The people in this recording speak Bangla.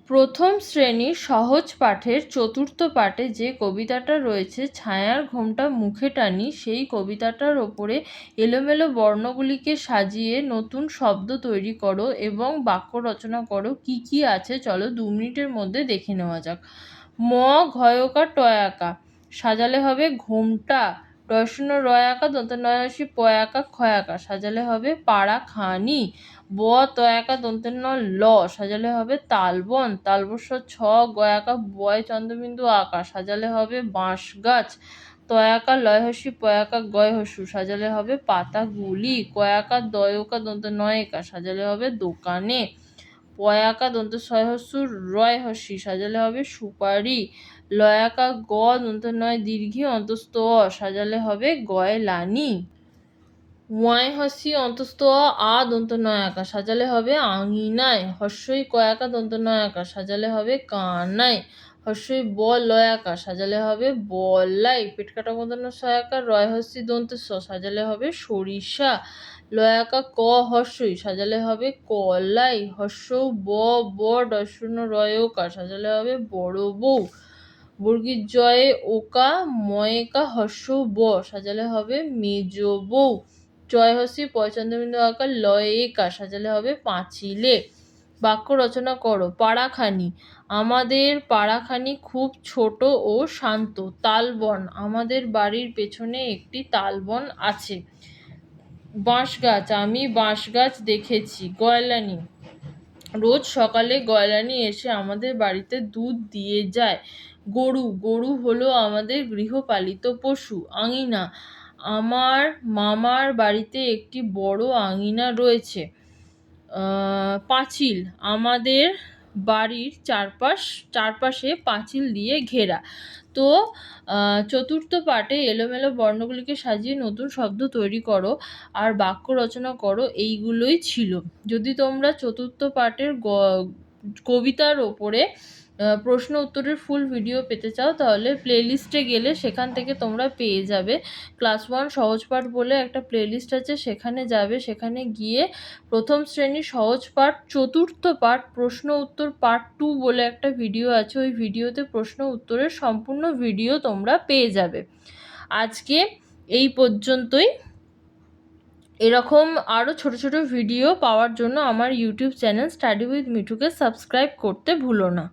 প্রথম শ্রেণীর সহজ পাঠের চতুর্থ পাঠে যে কবিতাটা রয়েছে ছায়ার ঘোমটা মুখে টানি, সেই কবিতাটার ওপরে এলোমেলো বর্ণগুলিকে সাজিয়ে নতুন শব্দ তৈরি করো এবং বাক্য রচনা করো। কি কি আছে চলো 2 মিনিটের মধ্যে দেখে নেওয়া যাক। ম ঘয়কা টয়াকা সাজালে হবে ঘোমটা, ডয়শূন্য রয়াকা দন্তনয়সী পয়াকা ক্ষয়াকা সাজালে হবে পাড়া খানি। ব তয়াকা দন্তের ল সাজালে হবে তালবন, তালবস্য ছ গয়াকা বয় চন্দ্রবিন্দু আকা সাজালে হবে বাঁশ গাছ। তয়াকা লয়হস্যি পয়াকা গয়হস্যু সাজালে হবে পাতাগুলি। কয়াকা দয়কা দন্ত নয়কা সাজালে হবে দোকানে। পয়াকা দন্ত ছয়হস্যু রয়হস্যি সাজালে হবে সুপারি। লয়াকা গ দন্ত নয় দীর্ঘি অন্তস্থ অ সাজালে হবে গয়লানি। ওয়াই হস্যি অন্তস্থ আ দন্ত নয়াকা সাজালে হবে আঙিনায়। হস্যই কয়াকা দন্ত নয়াকা সাজালে হবে কানায়। হস্যই ব লয়াকা সাজালে হবে বলাই। পেট কাটা বন্ধন সয়াকা রয় হস্যি দন্ত স সাজালে হবে সরিষা। লয়াকা ক হস্যই সাজালে হবে কলাই। হস্য ব ব ডশূন্য রয়কা সাজালে হবে বড় বউ। বর্গীর জয়ে ওকা ময়কা হস্য ব সাজালে হবে মেজ বউ। জয় হস্যি পয়চন্দ্রবিন্দু আকা লয়েকা সাজালে হবে পাঁচিলে। বাক্য রচনা করো। পাড়াখানি, আমাদের পাড়াখানি খুব ছোট ও শান্ত। তালবন, আমাদের বাড়ির পেছনে একটি তালবন আছে। বাঁশ গাছ, আমি বাঁশ গাছ দেখেছি। গয়লানি, রোজ সকালে গয়লানি এসে আমাদের বাড়িতে দুধ দিয়ে যায়। গরু, গরু হলো আমাদের গৃহপালিত পশু। আঙিনা, আমার মামার বাড়িতে একটি বড় আঙিনা রয়েছে। পাঁচিল, আমাদের বাড়ির চারপাশে পাঁচিল দিয়ে ঘেরা। তো চতুর্থ পাঠে এলোমেলো বর্ণগুলিকে সাজিয়ে নতুন শব্দ তৈরি করো আর বাক্য রচনা করো, এইগুলোই ছিল। যদি তোমরা চতুর্থ পাঠের কবিতার ওপরে প্রশ্ন উত্তরের ফুল ভিডিও পেতে চাও তাহলে প্লেলিস্টে গেলে সেখান থেকে তোমরা পেয়ে যাবে। ক্লাস 1 সহজ পাঠ বলে একটা প্লেলিস্ট আছে, সেখানে যাবে। সেখানে গিয়ে প্রথম শ্রেণীর সহজ পাঠ চতুর্থ পাঠ প্রশ্ন উত্তর পার্ট 2 বলে একটা ভিডিও আছে। ওই ভিডিওতে প্রশ্ন উত্তরের সম্পূর্ণ ভিডিও তোমরা পেয়ে যাবে। আজকে এই পর্যন্তই। এরকম আরও ছোট ছোট ভিডিও পাওয়ার জন্য আমার ইউটিউব চ্যানেল স্টাডি উইথ মিঠুকে সাবস্ক্রাইব করতে ভুলো না।